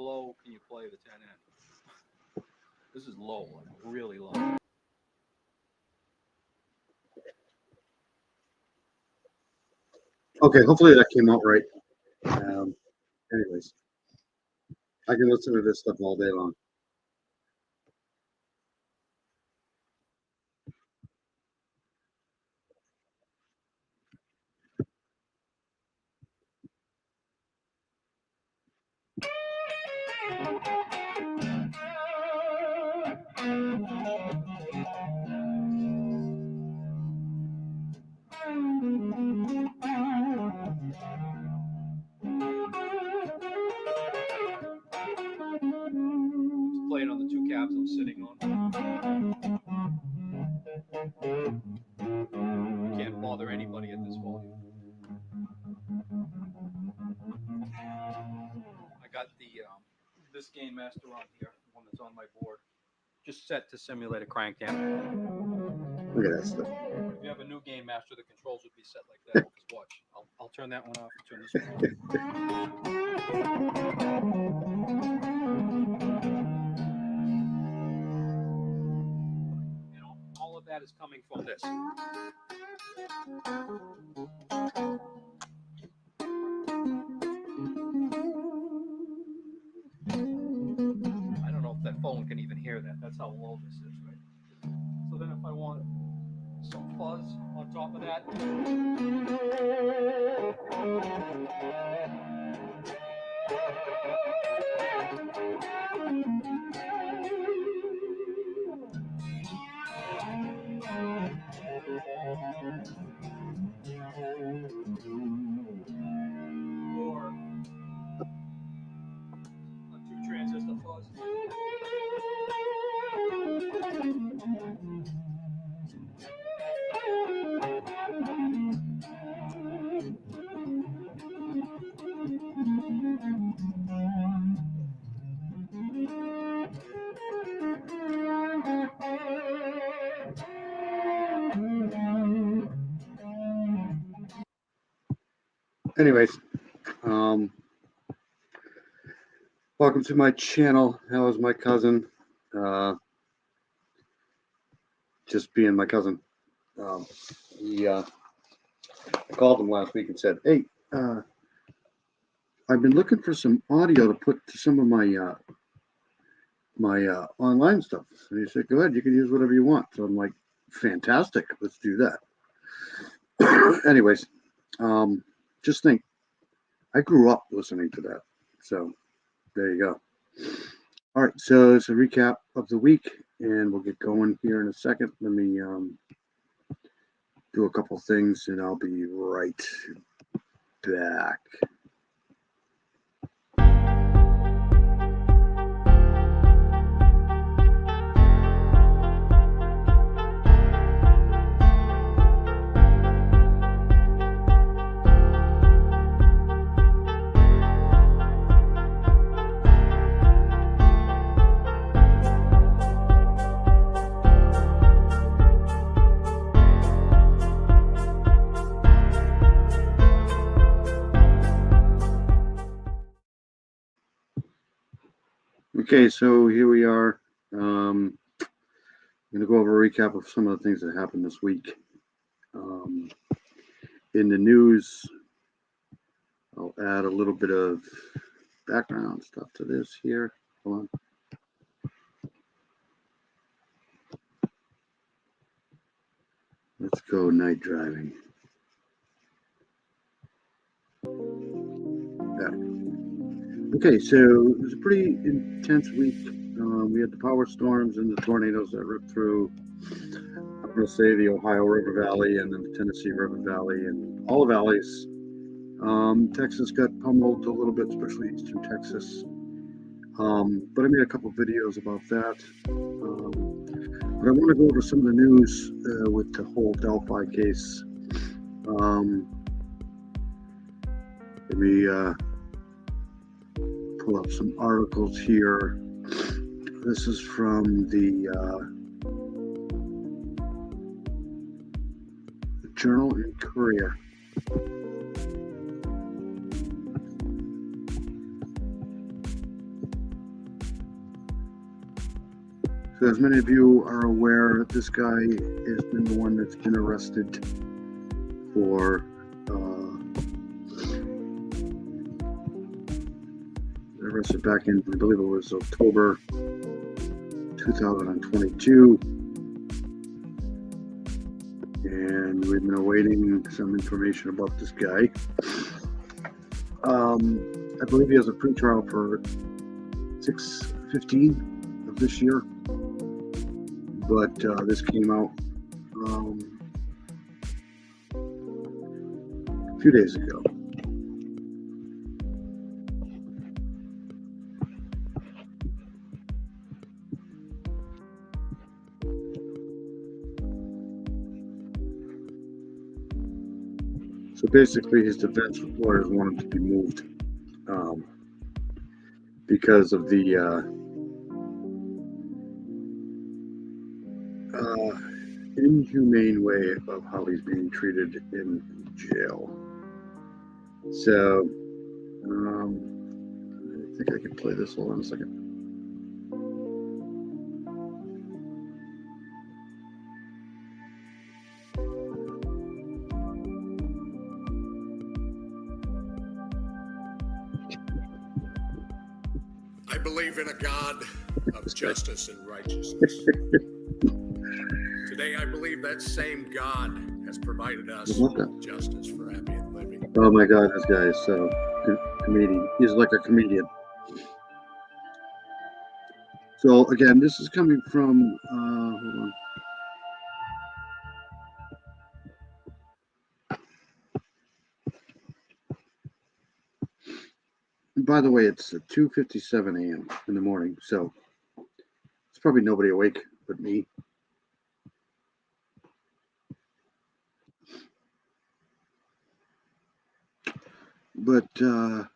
low can you play the 10N? This is low, like really low. Okay, hopefully that came out right. Anyways, I can listen to this stuff all day long. Just play it on the two cabs I'm sitting on. Can't bother anybody at this volume. I got the this Game Master on here, the one that's on my board, just set to simulate a crank amp. Look at that stuff. If you have a new Game Master, the controls would be set like that. Just watch. I'll turn that one off and turn this one on. You know, all of that is coming from this. I don't know if that phone can even hear that. That's how low this is, right? So then if I want some fuzz on top of that. Or a 2-transistor fuzz. Anyways, welcome to my channel. That was my cousin. Just being my cousin. I called him last week and said, "Hey, I've been looking for some audio to put to some of my my online stuff." And he said, "Go ahead, you can use whatever you want." So I'm like, "Fantastic, let's do that." Anyways, just think, I grew up listening to that. So there you go. All right, so it's a recap of the week, and we'll get going here in a second. Let me do a couple things, and I'll be right back. Okay, so here we are. I'm going to go over a recap of some of the things that happened this week. In the news, I'll add a little bit of background stuff to this here. Hold on. Let's go night driving. There. Okay, so it was a pretty intense week. We had the power storms and the tornadoes that ripped through, I'm going to say, the Ohio River Valley and then the Tennessee River Valley and all the valleys. Texas got pummeled a little bit, especially eastern Texas. But I made a couple videos about that. But I want to go over some of the news with the whole Delphi case. Let me pull up some articles here. This is from the Journal in Korea. So as many of you are aware, this guy has been the one that's been arrested for arrested back in, I believe it was October 2022. And we've been awaiting some information about this guy. I believe he has a pretrial for 6/15 of this year, but this came out a few days ago. So basically, his defense lawyers want him to be moved because of the inhumane way of how he's being treated in jail. So I think I can play this. Hold on a second. I believe in a God of justice and righteousness. Today, I believe that same God has provided us justice for happy and living. Oh my God, this guy is so comedian. He's like a comedian. So again, this is coming from, hold on. And by the way, it's 2:57 a.m. in the morning, so it's probably nobody awake but me. But all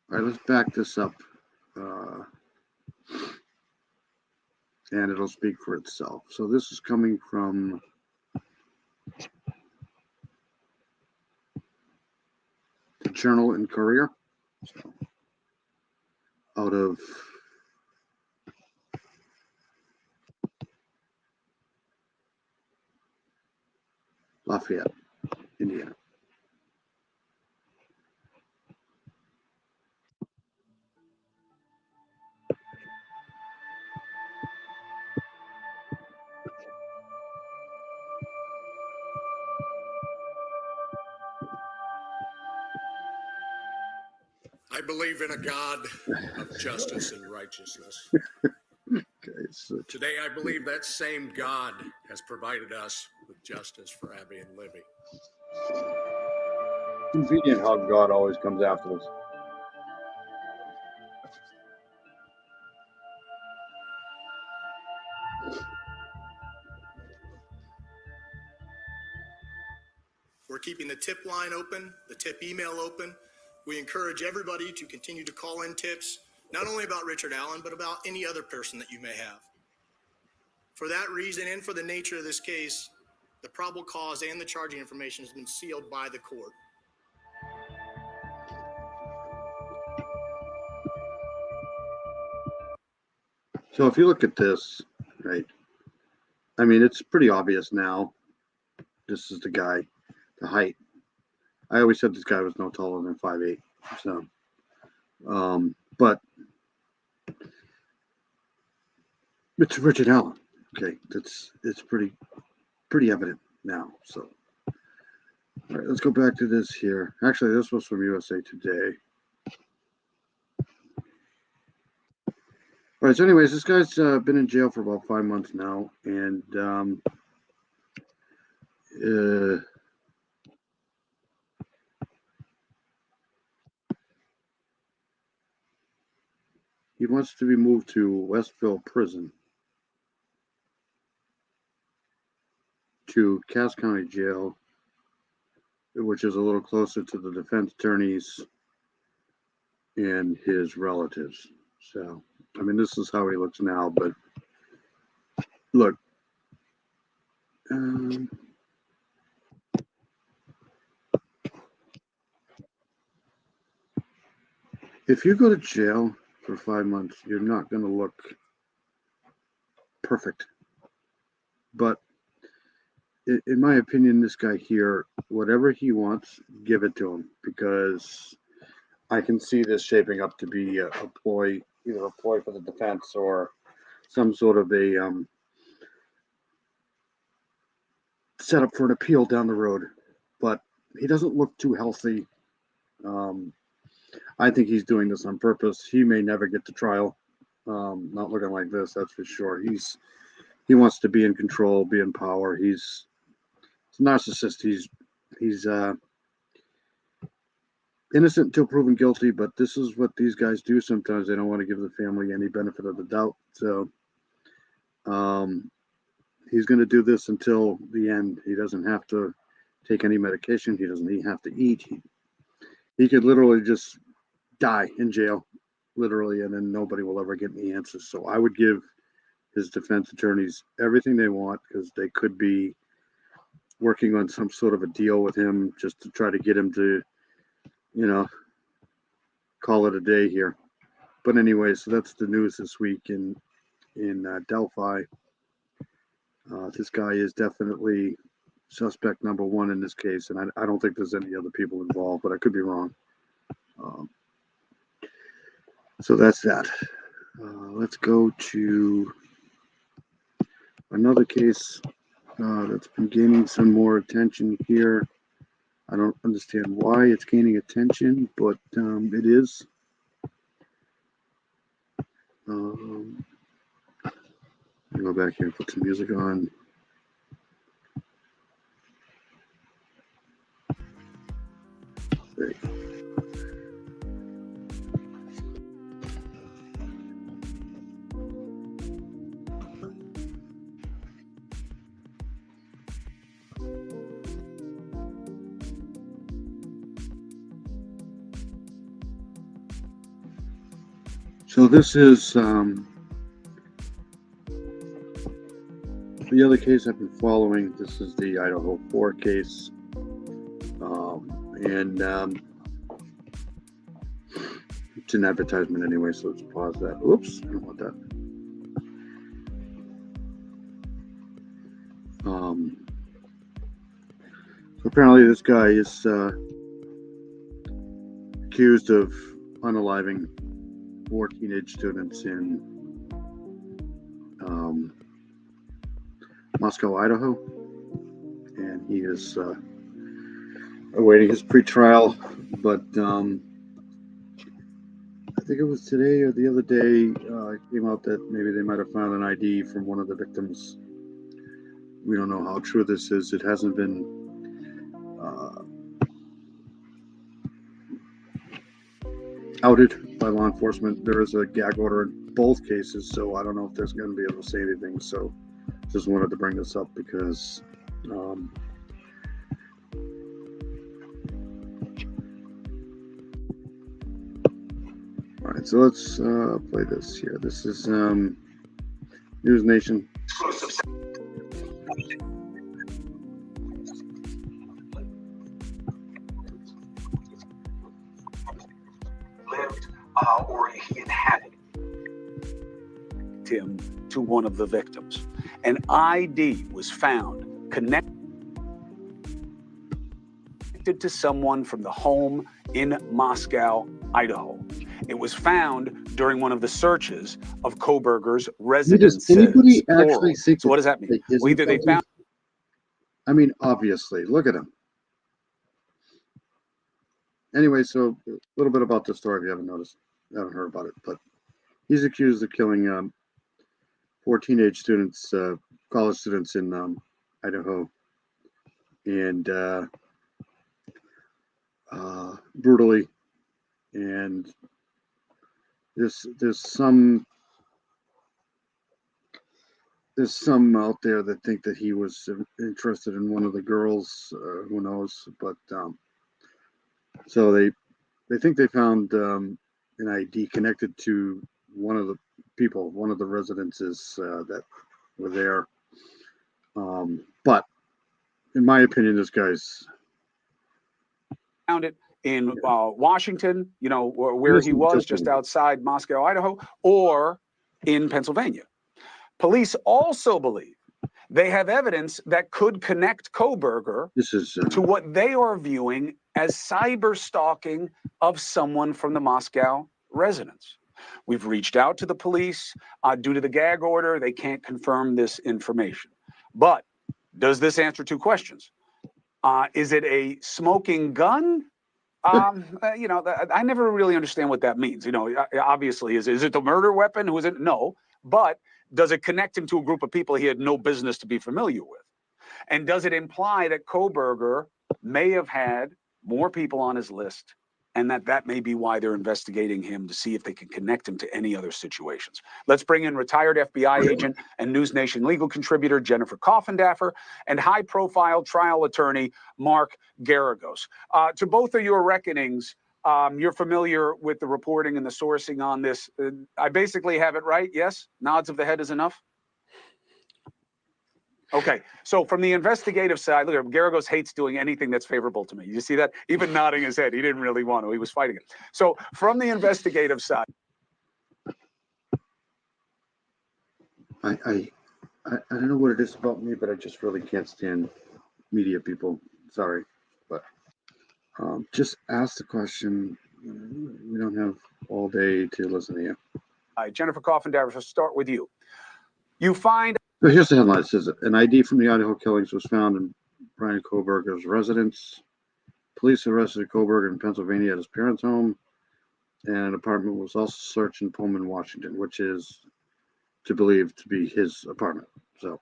right, let's back this up, and it'll speak for itself. So this is coming from the Journal and Courier, so, out of Lafayette, Indiana. I believe in a God of justice and righteousness. Okay, so Today, I believe that same God has provided us with justice for happy and living. convenient how God always comes after us. We're keeping the tip line open, the tip email open. We encourage everybody to continue to call in tips, not only about Richard Allen, but about any other person that you may have. For that reason and for the nature of this case, the probable cause and the charging information has been sealed by the court. So if you look at this, right, I mean, it's pretty obvious now. This is the guy, the height. I always said this guy was no taller than 5'8". So, but it's Richard Allen. Okay, it's pretty evident now. So, all right, let's go back to this here. Actually, this was from USA Today. All right. So, anyways, this guy's been in jail for about 5 months now, and he wants to be moved to Westville Prison. to Cass County Jail, which is a little closer to the defense attorneys and his relatives. So, I mean, this is how he looks now, but look, if you go to jail for 5 months, you're not going to look perfect. But in my opinion, this guy here, whatever he wants, give it to him, because I can see this shaping up to be a ploy, either a ploy for the defense or some sort of a setup for an appeal down the road. But he doesn't look too healthy. I think he's doing this on purpose. He may never get to trial. Not looking like this, that's for sure. He wants to be in control, be in power. He's a narcissist. He's innocent until proven guilty, but this is what these guys do sometimes. They don't want to give the family any benefit of the doubt. So he's going to do this until the end. He doesn't have to take any medication. He doesn't have to eat. He could literally just die in jail, literally, and then nobody will ever get any answers. So I would give his defense attorneys everything they want, because they could be working on some sort of a deal with him just to try to get him to, call it a day here. But anyway, so that's the news this week in Delphi. This guy is definitely suspect number one in this case, and I don't think there's any other people involved, but I could be wrong. So that's that. Let's go to another case that's been gaining some more attention here. I don't understand why it's gaining attention, but it is. I'll go back here and put some music on. There you go. So this is the other case I've been following. This is the Idaho 4 case. It's an advertisement anyway, so let's pause that. Oops, I don't want that. So apparently this guy is accused of unaliving 4 teenage students in Moscow, Idaho, and he is awaiting his pretrial. But I think it was today or the other day, it came out that maybe they might have found an ID from one of the victims. We don't know how true this is. It hasn't been outed by law enforcement. There is a gag order in both cases, so I don't know if there's going to be able to say anything. So just wanted to bring this up because all right, so let's play this here. This is News Nation. Lived or he inhabited him to one of the victims. An ID was found connected to someone from the home in Moscow, Idaho. It was found during one of the searches of Kohberger's residence. Anybody actually think? So what does that mean? Well, either they found. I mean, obviously, look at him. Anyway, so a little bit about the story if you haven't heard about it, but he's accused of killing 4 teenage students, college students in Idaho, and brutally. And there's some there's some out there that think that he was interested in one of the girls. Who knows? But so they think they found an ID connected to one of the people, one of the residences that were there. But in my opinion, this guy's Found it in Washington, you know, where he was, just outside Moscow, Idaho, or in Pennsylvania. Police also believe they have evidence that could connect Kohberger this is to what they are viewing as cyber stalking of someone from the Moscow residence. We've reached out to the police. Due to the gag order, they can't confirm this information. But does this answer two questions? Is it a smoking gun? You know, I never really understand what that means. You know, obviously, is it the murder weapon? Who is it? No. But does it connect him to a group of people he had no business to be familiar with? And does it imply that Kohberger may have had more people on his list, and that may be why they're investigating him to see if they can connect him to any other situations? Let's bring in retired FBI agent and News Nation legal contributor Jennifer Coffindaffer and high-profile trial attorney Mark Geragos. To both of your reckonings, you're familiar with the reporting and the sourcing on this. I basically have it right, yes? Nods of the head is enough? Okay, so from the investigative side, look, Geragos hates doing anything that's favorable to me. You see that? Even nodding his head. He didn't really want to. He was fighting it. So from the investigative side. I don't know what it is about me, but I just really can't stand media people. Sorry, but just ask the question. We don't have all day to listen to you. Jennifer Coffindaffer, so start with you. You find. So here's the headline. It says an ID from the Idaho killings was found in Brian Kohberger's residence. Police arrested Kohberger in Pennsylvania at his parents' home, and an apartment was also searched in Pullman, Washington, which is to believe to be his apartment. So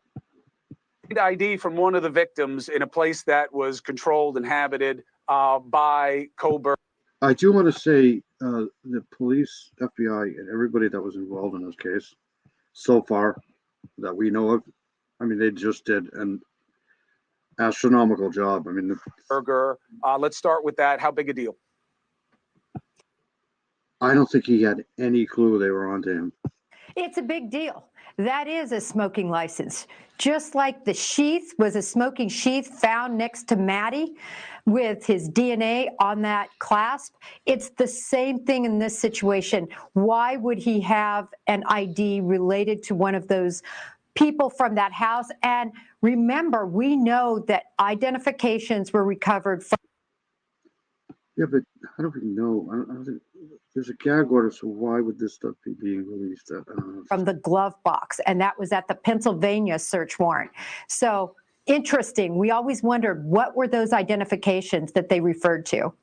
ID from one of the victims in a place that was controlled, inhabited by Kohberger. I do want to say the police, FBI, and everybody that was involved in this case so far that we know of, I mean, they just did an astronomical job. I mean, let's start with that. How big a deal? I don't think he had any clue they were onto him. It's a big deal. That is a smoking license. Just like the sheath was a smoking sheath found next to Maddie with his DNA on that clasp, it's the same thing in this situation. Why would he have an ID related to one of those people from that house? And remember, we know that identifications were recovered from. Yeah, but how do we know? I don't think there's a gag order, so why would this stuff be being released? From the glove box, and that was at the Pennsylvania search warrant. So interesting. We always wondered what were those identifications that they referred to.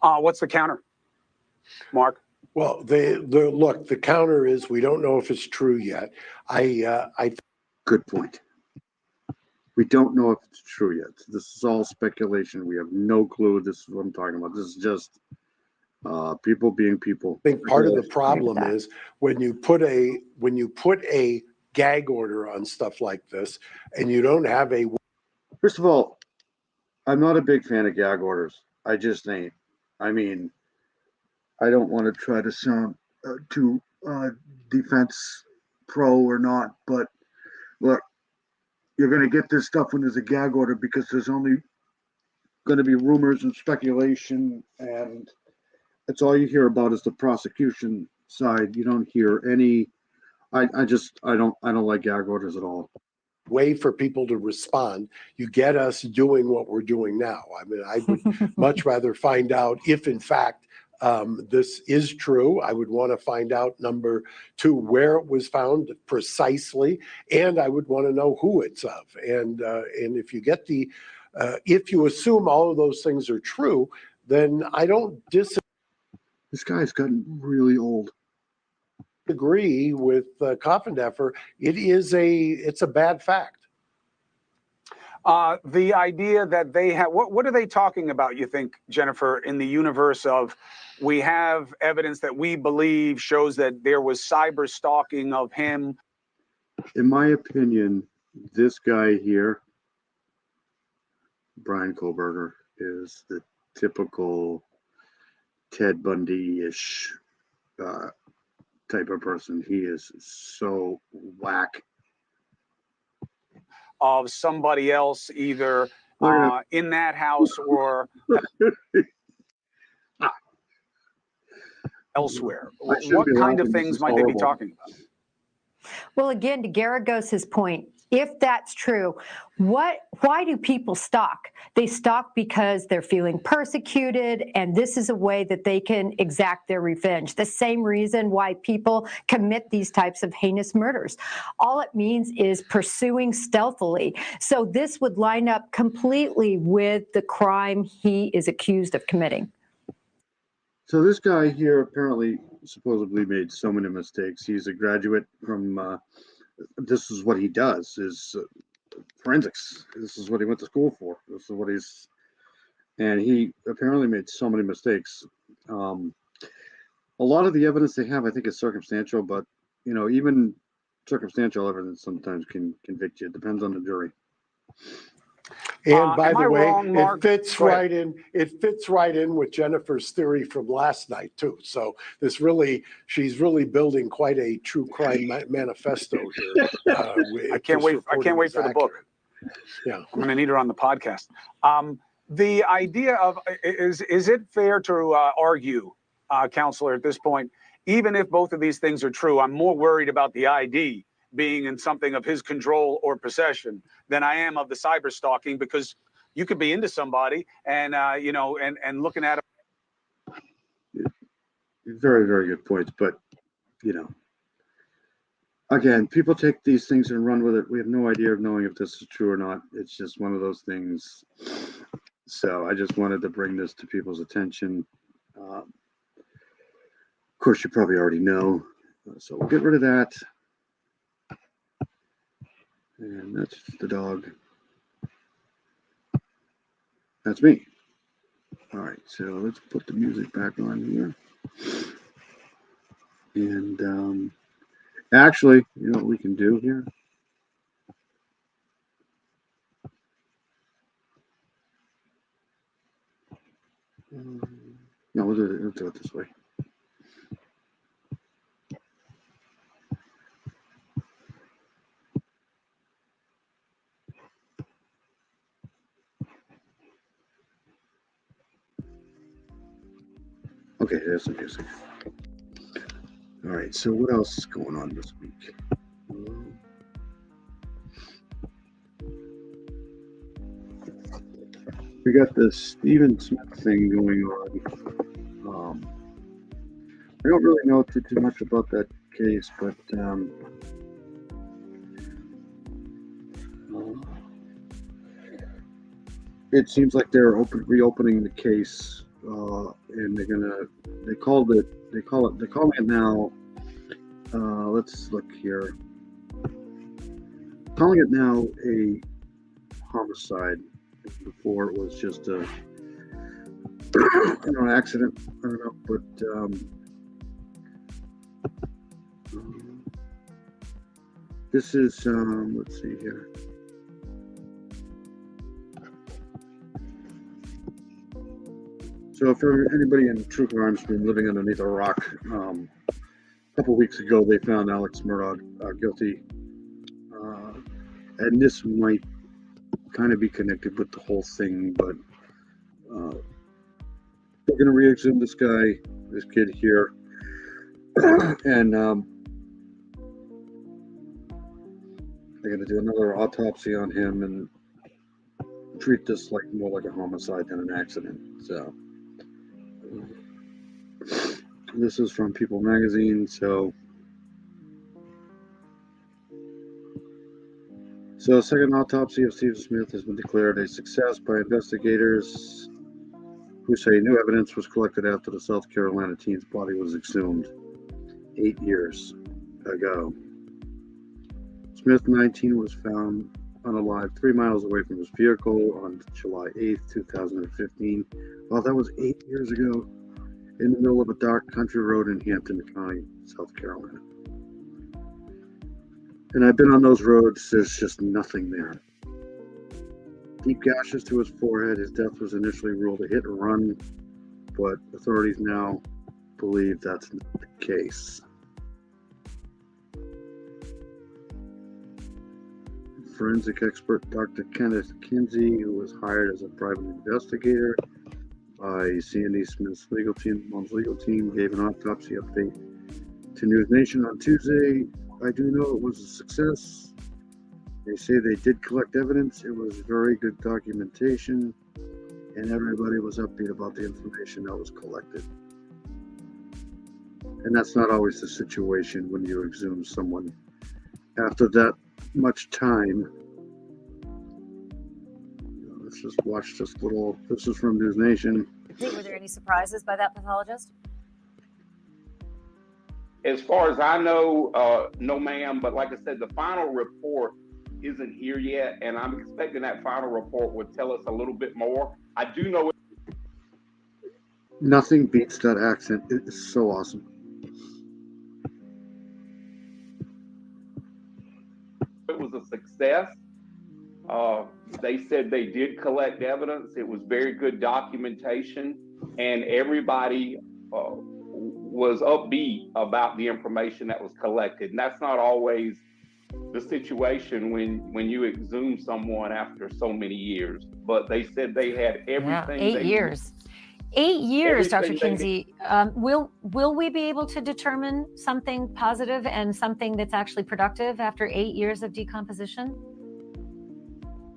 What's the counter, Mark? Well, look, the counter is we don't know if it's true yet. Good point. We don't know if it's true yet. This is all speculation. We have no clue. This is what I'm talking about. This is just people being people. I think part of the problem is when you put a gag order on stuff like this, and you don't have a. First of all, I'm not a big fan of gag orders. I just ain't. I mean, I don't want to try to sound too defense pro or not, but look, you're going to get this stuff when there's a gag order because there's only going to be rumors and speculation, and that's all you hear about is the prosecution side. You don't hear any. I don't like gag orders at all. Way for people to respond. You get us doing what we're doing now. I mean, I would much rather find out if, in fact, this is true. I would want to find out, number two, where it was found precisely, and I would want to know who it's of. And if you get if you assume all of those things are true, then I don't disagree. This guy's gotten really old. Agree with Coffindaffer. It's a bad fact. The idea that they have, what are they talking about, you think, Jennifer, in the universe of we have evidence that we believe shows that there was cyber stalking of him? in my opinion, this guy here, Brian Kohlberger, is the typical Ted Bundy-ish type of person. He is so whack. Of somebody else, either in that house or elsewhere. I shouldn't What be kind of laughing. This things is might they be horrible. talking about? Well, again, to Garagos's point, if that's true, why do people stalk? They stalk because they're feeling persecuted, and this is a way that they can exact their revenge. The same reason why people commit these types of heinous murders. All it means is pursuing stealthily. So this would line up completely with the crime he is accused of committing. So this guy here apparently supposedly made so many mistakes. He's a graduate from, this is what he does, is forensics. This is what he went to school for. This is what and he apparently made so many mistakes. A lot of the evidence they have, I think, is circumstantial, but, even circumstantial evidence sometimes can convict you. It depends on the jury. And by am the I way, wrong, Mark? it fits Go ahead. right in. It fits right in with Jennifer's theory from last night too. So she's really building quite a true crime manifesto here. I can't wait. I can't wait for the book. Yeah, I'm going to need her on the podcast. The idea of is it fair to argue, counselor, at this point, even if both of these things are true, I'm more worried about the ID being in something of his control or possession than I am of the cyber stalking, because you could be into somebody and and looking at them. Very, very good points. But, again, people take these things and run with it. We have no idea of knowing if this is true or not. It's just one of those things. So I just wanted to bring this to people's attention. Of course, you probably already know. So we'll get rid of that. And that's the dog. That's me. All right, so let's put the music back on here. And actually, you know what we can do here? No, we'll do it this way. Okay, there's some music. All right, so what else is going on this week? We got this Stephen Smith thing going on. I don't really know too much about that case, but it seems like they're reopening the case, and they call it now. Let's look here. Calling it now a homicide. Before it was just an accident. I don't know, but this is let's see here. So if anybody in true crime's been living underneath a rock, a couple weeks ago they found Alex Murdaugh guilty, and this might kind of be connected with the whole thing, but they're going to re-exhume this kid here, and they're going to do another autopsy on him and treat this more like a homicide than an accident. So this is from People Magazine. So a second autopsy of Steve Smith has been declared a success by investigators, who say new evidence was collected after the South Carolina teen's body was exhumed 8 years ago. Smith, 19, was found unalive 3 miles away from his vehicle on July 8th, 2015. Well, that was 8 years ago, in the middle of a dark country road in Hampton County, South Carolina. And I've been on those roads, there's just nothing there. Deep gashes to his forehead. His death was initially ruled a hit and run, but authorities now believe that's not the case. Forensic expert Dr. Kenneth Kinsey, who was hired as a private investigator by Sandy Smith's legal team, mom's legal team, gave an autopsy update to News Nation on Tuesday. I do know it was a success. They say they did collect evidence. It was very good documentation, and everybody was upbeat about the information that was collected. And that's not always the situation when you exhume someone after that much time. Let's just watch this little. This is from News Nation. Were there any surprises by that pathologist? As far as I know, no, ma'am. But like I said, the final report isn't here yet, and I'm expecting that final report would tell us a little bit more. I do know Nothing beats that accent. It is so awesome. it was a success. They said they did collect evidence. It was very good documentation, and everybody was upbeat about the information that was collected. And that's not always the situation when you exhume someone after so many years. But they said they had everything. Yeah, 8 years. 8 years, Dr. Everything Kinsey. Will we be able to determine something positive and something that's actually productive after 8 years of decomposition?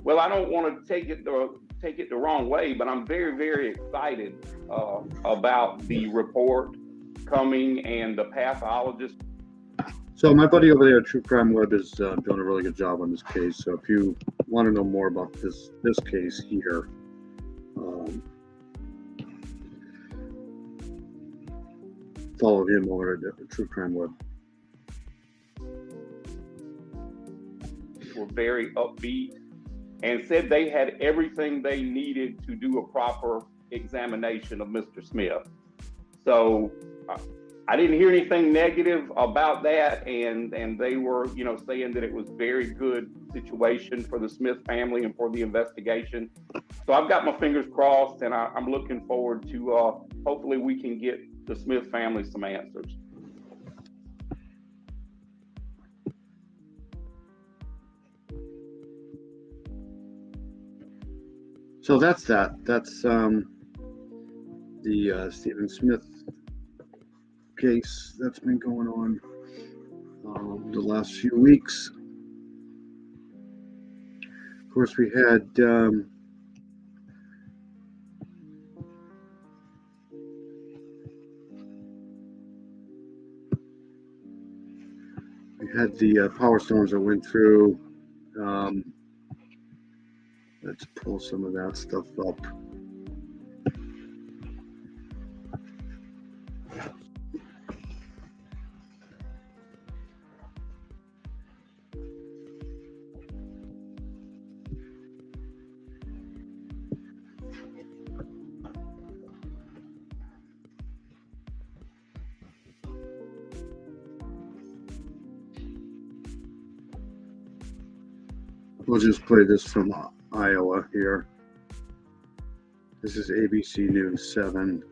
Well, I don't want to take it the wrong way, but I'm very, very excited about the report coming and the pathologist. So my buddy over there at True Crime Web is doing a really good job on this case. So if you want to know more about this case here, follow him over at True Crime Web. Were very upbeat and said they had everything they needed to do a proper examination of Mr. Smith. So I didn't hear anything negative about that, and they were, saying that it was very good situation for the Smith family and for the investigation. So I've got my fingers crossed, and I'm looking forward to hopefully we can get the Smith family some answers. So that's that. That's the Stephen Smith case that's been going on the last few weeks. Of course, we had the power storms that went through. Let's pull some of that stuff up. We'll just play this from Iowa here. This is ABC News 7.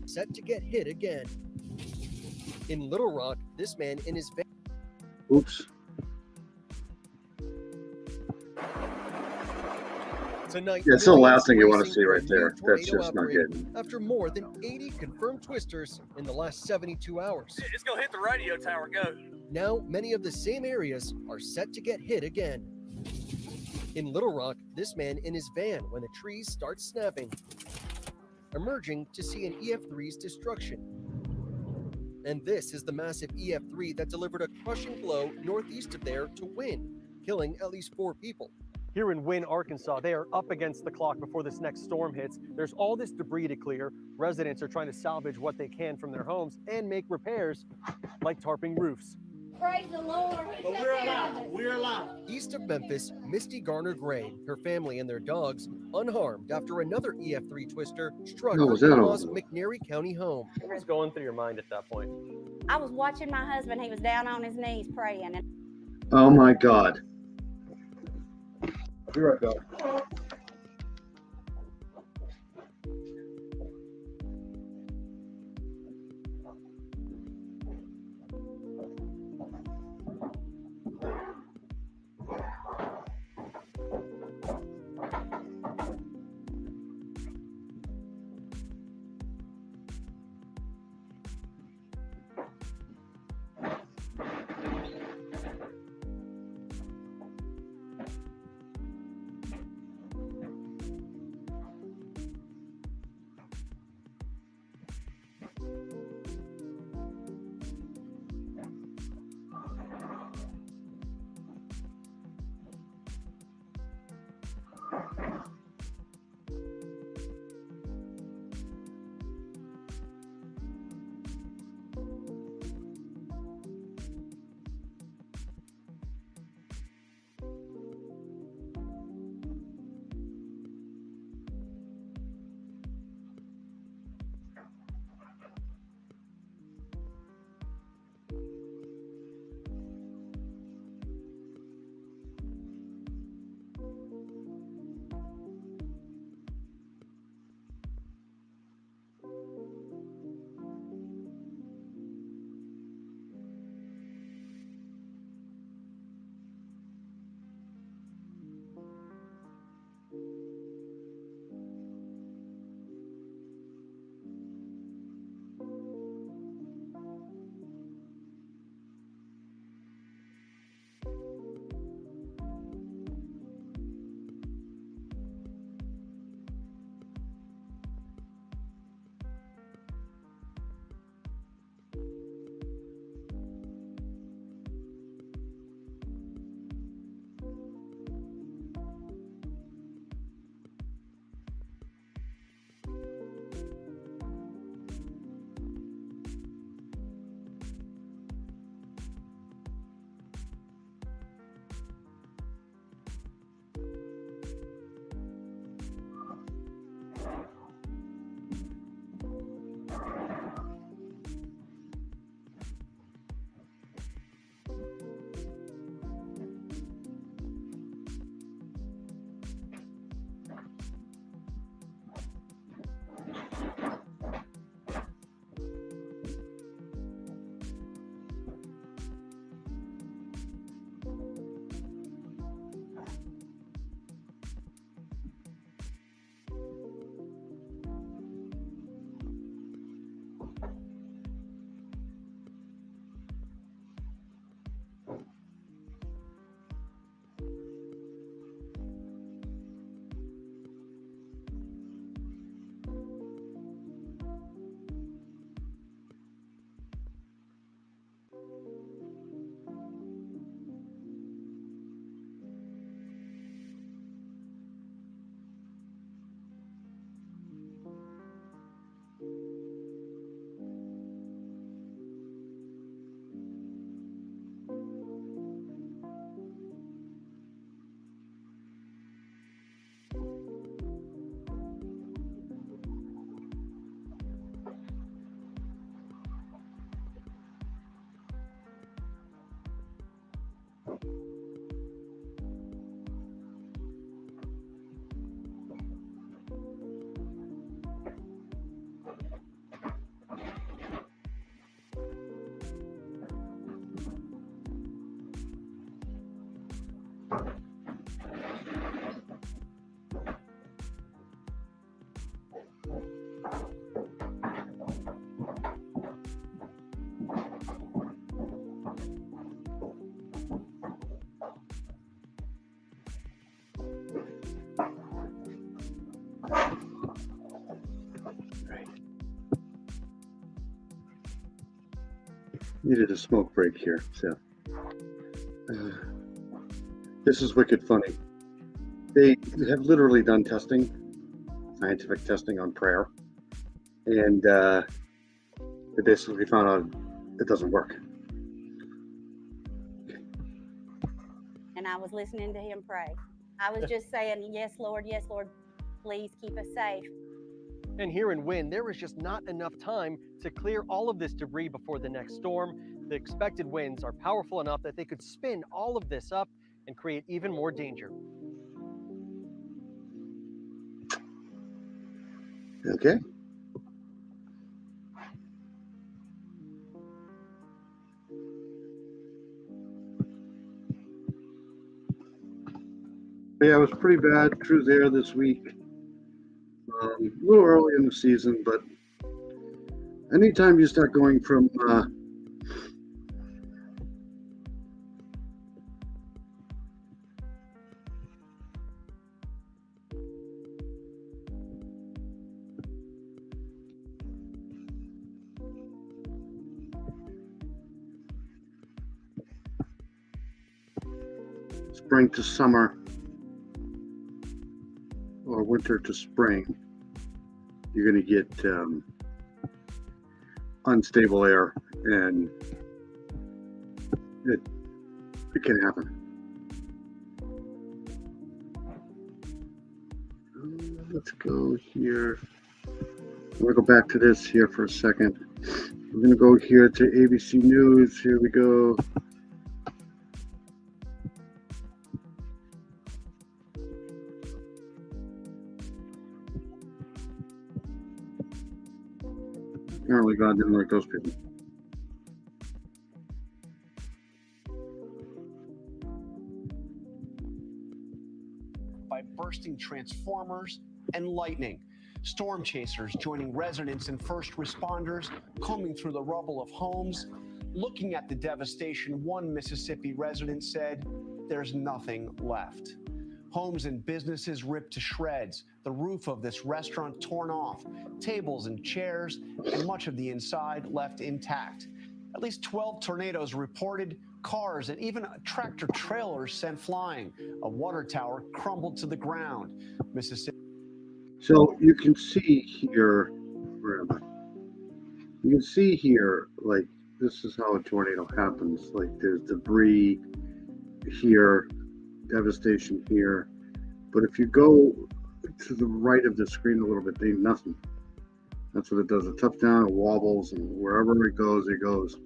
Set to get hit again. In Little Rock, this man in his van. Oops. Tonight, Yeah, it's the last thing you want to see right there. That's just not good. After more than 80 confirmed twisters in the last 72 hours. It's gonna hit the radio tower, go. Now, many of the same areas are set to get hit again. In Little Rock, this man in his van when the trees start snapping, emerging to see an EF3's destruction. And this is the massive EF3 that delivered a crushing blow northeast of there to Wynne, killing at least 4 people. Here in Wynne, Arkansas, they are up against the clock before this next storm hits. There's all this debris to clear. Residents are trying to salvage what they can from their homes and make repairs like tarping roofs. Praise the Lord. But we're alive. We're alive. East of Memphis, Misty Garner Gray, her family and their dogs unharmed after another EF3 twister struck No, her was that in-law's all? McNary County home. What was going through your mind at that point? I was watching my husband. He was down on his knees praying. And Oh my God. I'll be right back. Needed a smoke break here, so. This is wicked funny. They have literally done testing, scientific testing on prayer, and they basically found out it doesn't work. was listening to him pray. I was just saying, yes, Lord, please keep us safe. And here in Wynn, there was just not enough time to clear all of this debris before the next storm. The expected winds are powerful enough that they could spin all of this up and create even more danger. Okay. Yeah, it was pretty bad. Crew's there this week. A little early in the season, but anytime you start going from spring to summer or winter to spring, you're going to get unstable air, and it can happen. Let's go here. We'll go back to this here for a second. We're going to go here to ABC News. Here we go. Apparently God didn't like those people. By bursting transformers and lightning. Storm chasers joining residents and first responders, combing through the rubble of homes. Looking at the devastation, one Mississippi resident said, "There's nothing left." Homes and businesses ripped to shreds, the roof of this restaurant torn off, tables and chairs, and much of the inside left intact. At least 12 tornadoes reported, cars and even tractor trailers sent flying. A water tower crumbled to the ground. Mississippi. So you can see here, where am I? You can see here, like, this is how a tornado happens. Like, there's debris here, devastation here, but if you go to the right of the screen a little bit, there's nothing. That's what it does. It touches down, it wobbles, and wherever it goes, it goes.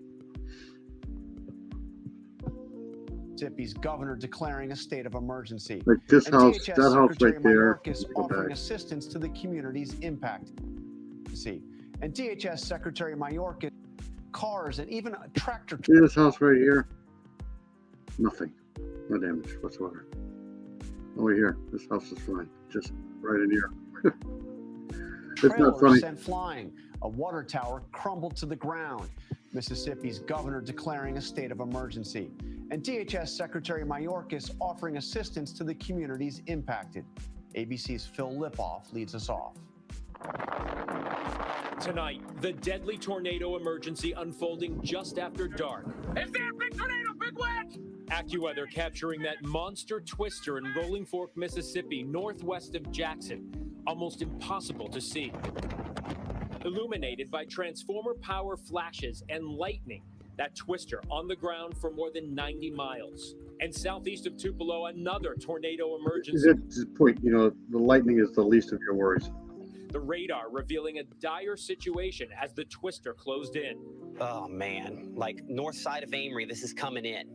Mississippi's governor declaring a state of emergency. Like this And house, DHS that house Secretary right there. Mayorkas Go offering back. assistance to the communities impacted. And DHS Secretary Mayorkas, cars and even a tractor. See this house right here? Nothing. No damage whatsoever. Over here, this house is fine. Just right in here. It's not Trailers funny. sent flying. A water tower crumbled to the ground. Mississippi's governor declaring a state of emergency. And DHS Secretary Mayorkas offering assistance to the communities impacted. ABC's Phil Lipoff leads us off. Tonight, the deadly tornado emergency unfolding just after dark. Is there a big tornado, big wedge? AccuWeather capturing that monster twister in Rolling Fork, Mississippi, northwest of Jackson. Almost impossible to see. Illuminated by transformer power flashes and lightning, that twister on the ground for more than 90 miles. And southeast of Tupelo, another tornado emergency. That's the point. You know, the lightning is the least of your worries. The radar revealing a dire situation as the twister closed in. Oh man, like north side of Amory, this is coming in.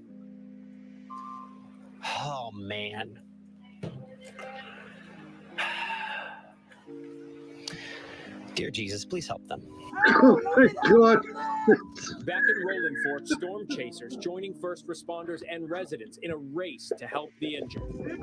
Oh man. Dear Jesus, please help them. Oh my God. Back in Rolling Fork, storm chasers joining first responders and residents in a race to help the injured.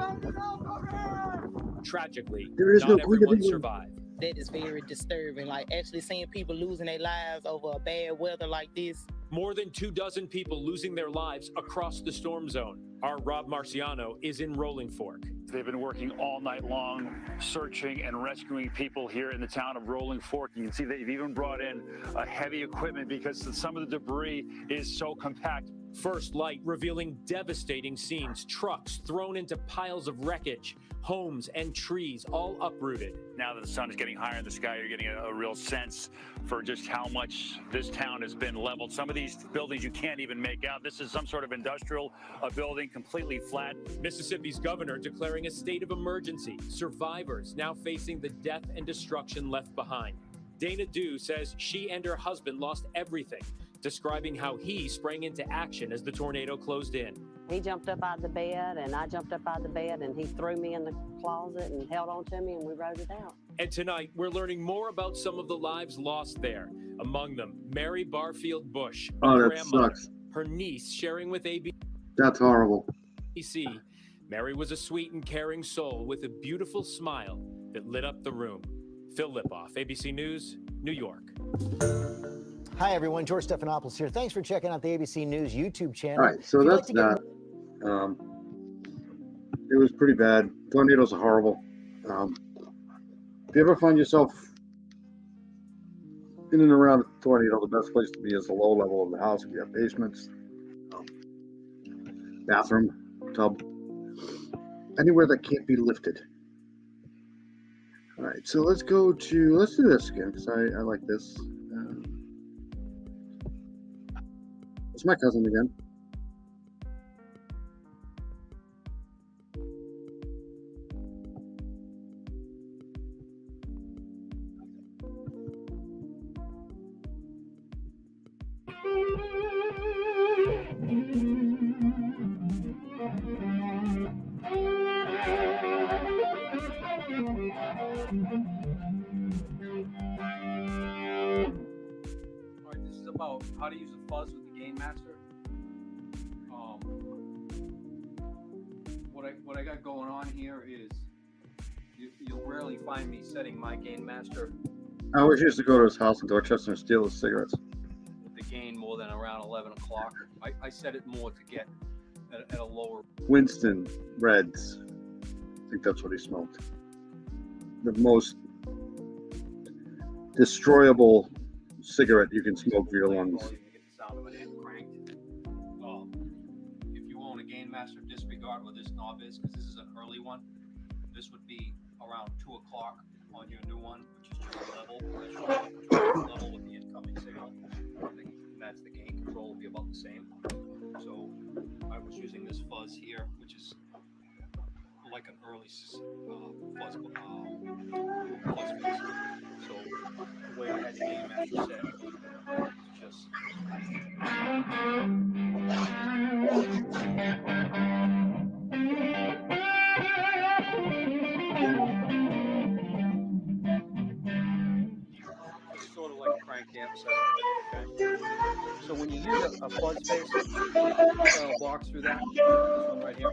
Tragically, There is not no point of everyone it. survived. That is very disturbing. Like actually seeing people losing their lives over a bad weather like this. More than 24 people losing their lives across the storm zone. Our Rob Marciano is in Rolling Fork. They've been working all night long, searching and rescuing people here in the town of Rolling Fork. You can see they've even brought in heavy equipment because some of the debris is so compact. First light revealing devastating scenes, trucks thrown into piles of wreckage, homes and trees all uprooted. Now that the sun is getting higher in the sky, you're getting a real sense for just how much this town has been leveled. Some of these buildings you can't even make out. This is some sort of industrial building, completely flat. Mississippi's governor declaring a state of emergency. Survivors now facing the death and destruction left behind. Dana Dew says she and her husband lost everything, describing how he sprang into action as the tornado closed in. He jumped up out of the bed, and I jumped up out of the bed, and he threw me in the closet and held on to me, and we rode it out. And tonight, we're learning more about some of the lives lost there. Among them, Mary Barfield Bush, a Oh, that grandmother, sucks. her niece sharing with That's horrible. ABC. Mary was a sweet and caring soul with a beautiful smile that lit up the room. Phil Lipoff, ABC News, New York. Hi, everyone. George Stephanopoulos here. Thanks for checking out the ABC News YouTube channel. All right, so If you'd like that's to get that. It was pretty bad. Tornadoes are horrible. If you ever find yourself in and around a tornado, the best place to be is the low level of the house. If you have basements, bathroom, tub, anywhere that can't be lifted. All right, so let's do this again because I like this. It's my cousin again. All right, this is about how to use a fuzz with the Gain Master. What I got going on here is you'll rarely find me setting my Gain Master I always used to go to his house in Dorchester and steal his cigarettes. with the gain more than around 11 o'clock. I set it more to get at a lower. Winston Reds. I think that's what he smoked. The most destroyable cigarette you can smoke for your lungs. You get the sound of it and cranked. If you own a Gain Master, disregard what this knob is because this is an early one. This would be around 2 o'clock on your new one, which is just level. That's your level with the incoming signal. And that's the gain control will be about the same. So I was using this fuzz here, which is like an early fuzz fuzz. So the way I had the Gain Master set is just. It's sort of like a crank amp setup. Okay. So when you use a fuzz base, box through that, this one right here.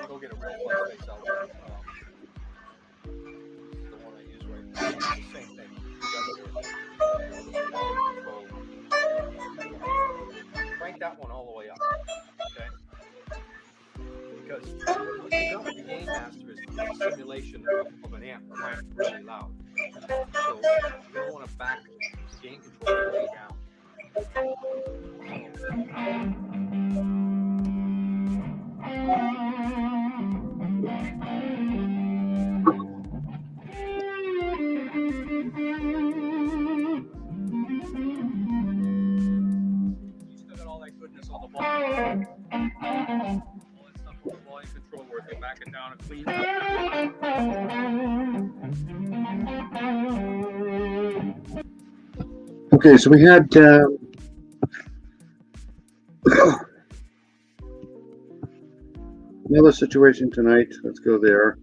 Go get a real fuzz base out there. This is the one I use right now. It's the same thing. Crank that one all the way up. Okay. Because what you got with the Gain Master is the simulation of an amp cranked really loud. So you don't want to back the gain control way down. You still got all that goodness on the volume. All that stuff on the volume control where if you back it down and clean Okay, so we had another situation tonight. Let's go there.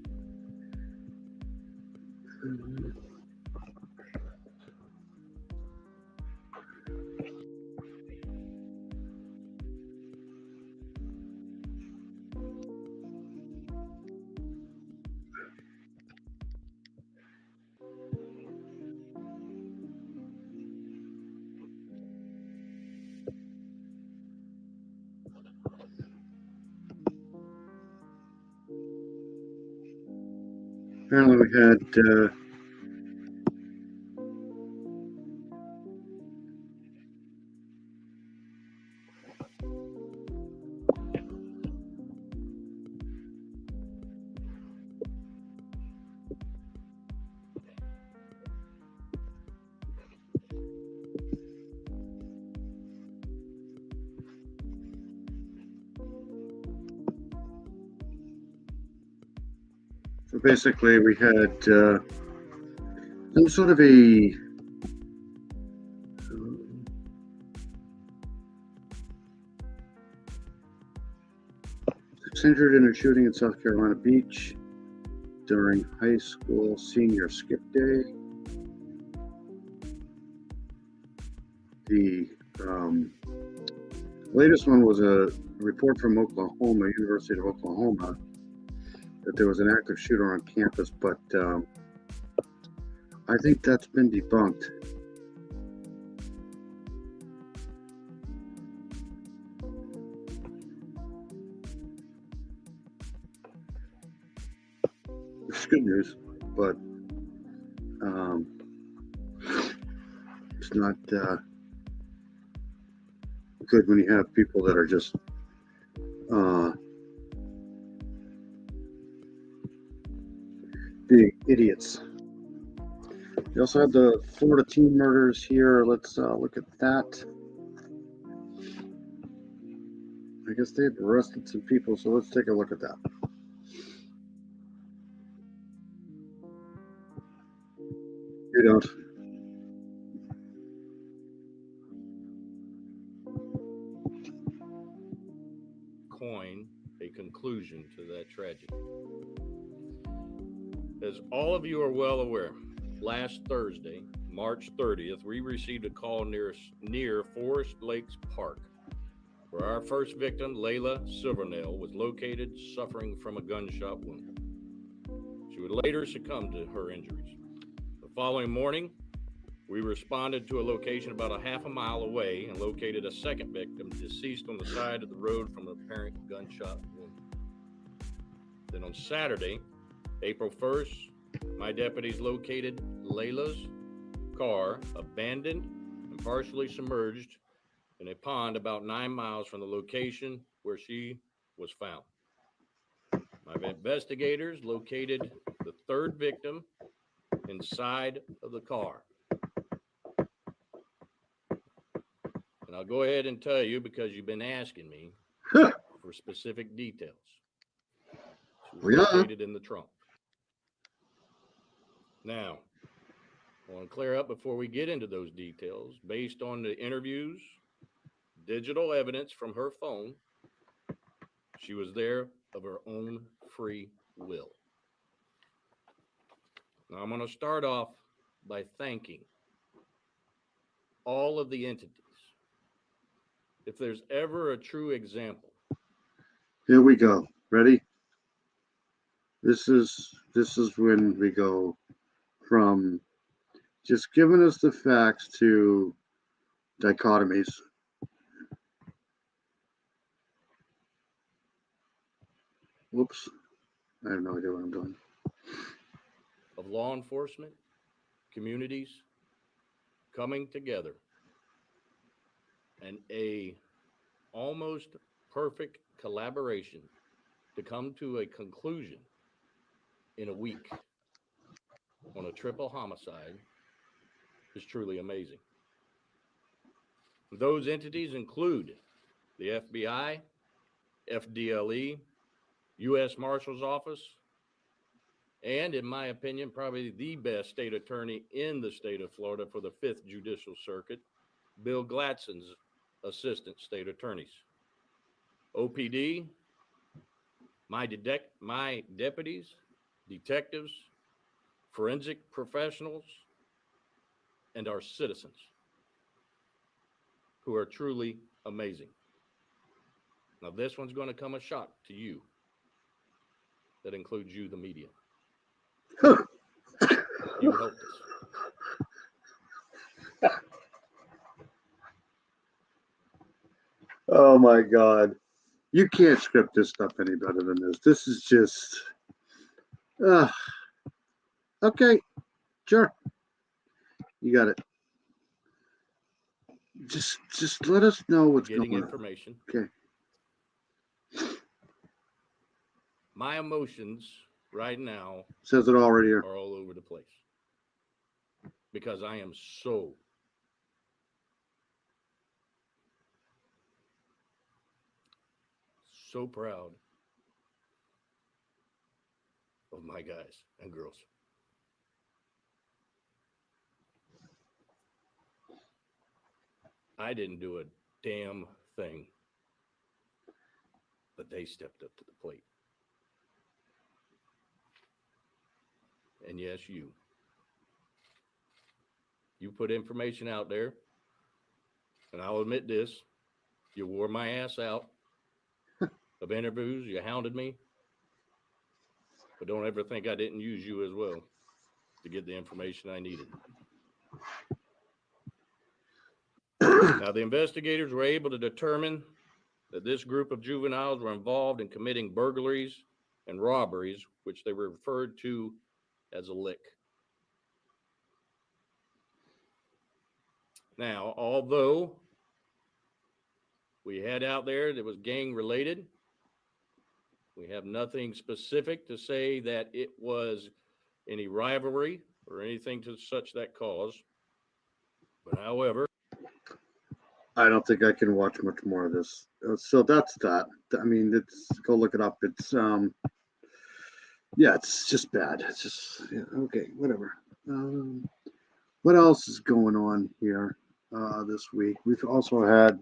Apparently we had So basically, we had some sort of a 6 injured in a shooting in South Carolina Beach during high school senior skip day. The latest one was a report from Oklahoma, University of Oklahoma, that there was an active shooter on campus, but I think that's been debunked. It's good news, but it's not good when you have people that are just being idiots. We also had the Florida teen murders here. Let's look at that. I guess they've arrested some people, so let's take a look at that. You don't. Coin a conclusion to that tragedy. As all of you are well aware, last Thursday, March 30th, we received a call near Forest Lakes Park, where our first victim, Layla Silvernail, was located suffering from a gunshot wound. She would later succumb to her injuries. The following morning, we responded to a location about a half a mile away and located a second victim deceased on the side of the road from an apparent gunshot wound. Then on Saturday, April 1st, my deputies located Layla's car abandoned and partially submerged in a pond about 9 miles from the location where she was found. My investigators located the third victim inside of the car. And I'll go ahead and tell you, because you've been asking me for specific details. She was located in the trunk. Now, I want to clear up before we get into those details. Based on the interviews, digital evidence from her phone, she was there of her own free will. Now, I'm going to start off by thanking all of the entities. If there's ever a true example. Here we go. Ready? This is when we go from just giving us the facts to dichotomies. Whoops. I have no idea what I'm doing. Of law enforcement, communities coming together, and a almost perfect collaboration to come to a conclusion in a week on a triple homicide is truly amazing. Those entities include the FBI, FDLE, U.S. Marshal's Office, and in my opinion, probably the best state attorney in the state of Florida for the 5th Judicial Circuit, Bill Gladson's assistant state attorneys. OPD, my deputies, detectives, forensic professionals, and our citizens, who are truly amazing. Now, this one's going to come a shock to you. That includes you, the media. You helped us. Oh my God. You can't script this stuff any better than this. This is just, okay, sure. You got it. Just let us know what's Getting going information. on. Okay. My emotions right now Says it already here. are all over the place because I am so proud of my guys and girls. I didn't do a damn thing, but they stepped up to the plate. And yes, you put information out there, and I'll admit this, you wore my ass out of interviews, you hounded me, but don't ever think I didn't use you as well to get the information I needed. Now, the investigators were able to determine that this group of juveniles were involved in committing burglaries and robberies, which they were referred to as a lick. Now, although we had out there that was gang related, we have nothing specific to say that it was any rivalry or anything to such that cause. But however, I don't think I can watch much more of this. So that's that. I mean, it's go look it up. It's yeah, it's just bad. It's just yeah, okay, whatever. What else is going on here this week? We've also had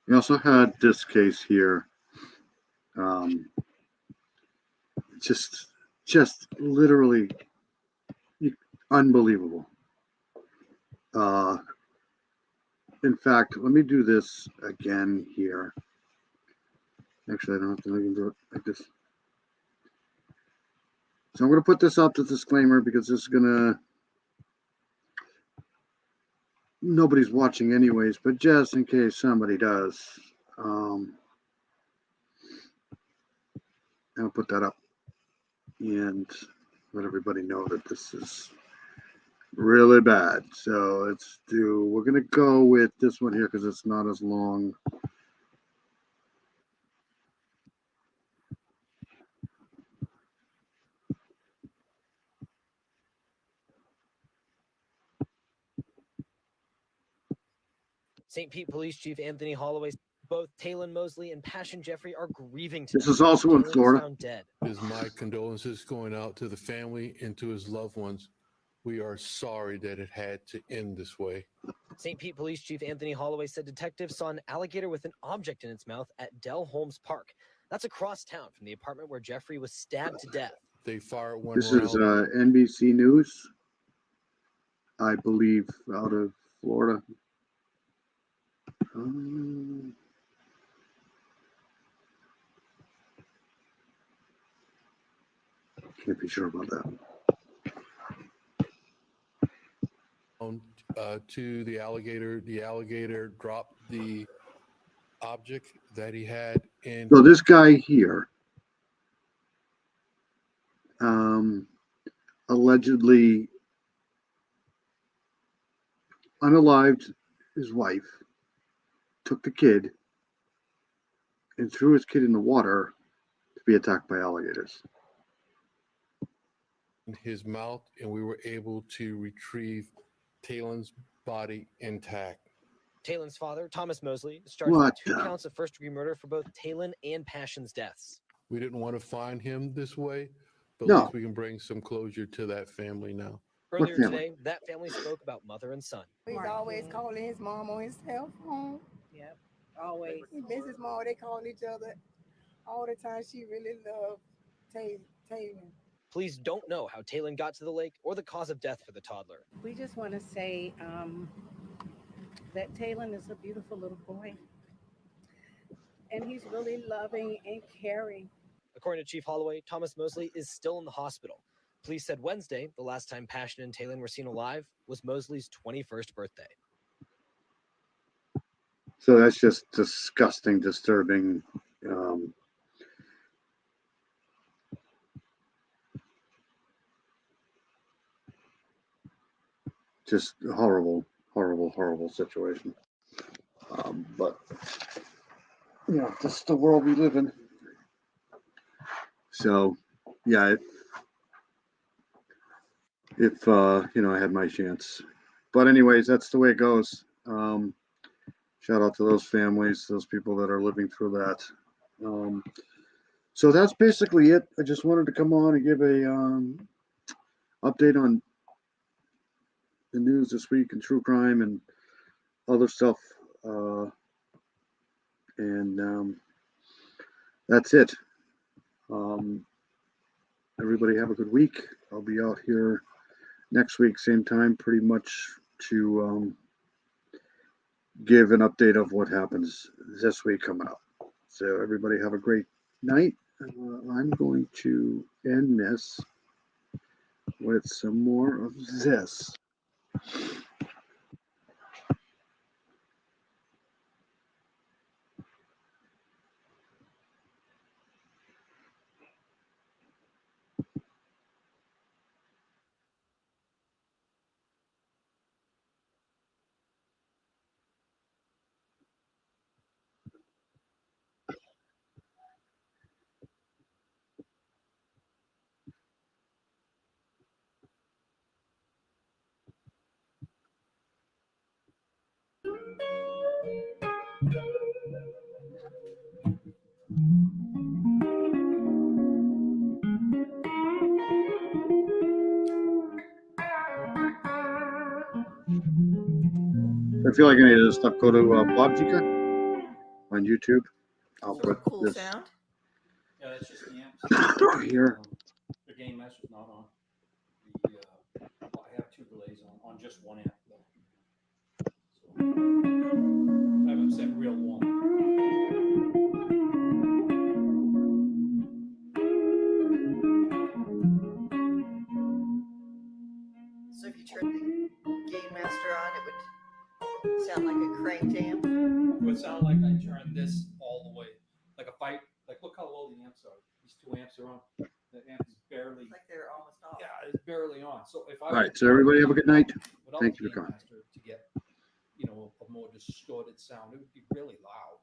we also had this case here. Just literally unbelievable. In fact, let me do this again here. Actually, I don't have to do it like this. So I'm going to put this up to disclaimer because this is going to, nobody's watching anyways, but just in case somebody does, I'll put that up and let everybody know that this is really bad. So we're going to go with this one here because it's not as long. St. Pete Police Chief Anthony Holloway, both Taylon Mosley and Passion Jeffrey are grieving This today. is also in Taylon was Florida. found dead. Is my condolences going out to the family and to his loved ones. We are sorry that it had to end this way. St. Pete Police Chief Anthony Holloway said detectives saw an alligator with an object in its mouth at Del Holmes Park. That's across town from the apartment where Jeffrey was stabbed to death. They fired one This round. is NBC News, I believe, out of Florida. Can't be sure about that. To the alligator. The alligator dropped the object that he had in. So this guy here allegedly unalived his wife, took the kid, and threw his kid in the water to be attacked by alligators. In his mouth, and we were able to retrieve Taylon's body intact. Taylon's father, Thomas Mosley, is charged with 2 counts of first-degree murder for both Taylon and Passion's deaths. We didn't want to find him this way, but No. at least we can bring some closure to that family now. Earlier today, that family spoke about mother and son. He's always calling his mom on his cell phone. Yep, always. He miss his mom. They call each other all the time. She really loved Taylon. Police don't know how Taylon got to the lake or the cause of death for the toddler. We just want to say that Taylon is a beautiful little boy. And he's really loving and caring. According to Chief Holloway, Thomas Mosley is still in the hospital. Police said Wednesday, the last time Passion and Taylon were seen alive, was Mosley's 21st birthday. So that's just disgusting, disturbing. Just horrible, horrible, horrible situation. But you know, this is the world we live in. So, yeah, if you know, I had my chance. But anyways, that's the way it goes. Shout out to those families, those people that are living through that. So that's basically it. I just wanted to come on and give a update on the news this week and true crime and other stuff. And that's it. Everybody have a good week. I'll be out here next week, same time, pretty much to give an update of what happens this week coming up. So everybody have a great night. I'm going to end this with some more of this. I feel like any of this stuff, go to Bob Jika on YouTube. I'll put Cool this sound. Yeah, it's just the amps. here. The Gain Master's not on. Well, I have two delays on just one amp. So, I haven't set real one. So if you turn the Gain Master on, it would sound like a cranked amp. It would sound like I turned this all the way. Like look how low the amps are. These two amps are on. The amp is barely. Like they're almost off. Yeah, it's barely on. So if I. All right, so everybody have a good night. Without Thank the you for Gain coming. Master to get, a more distorted sound, it would be really loud.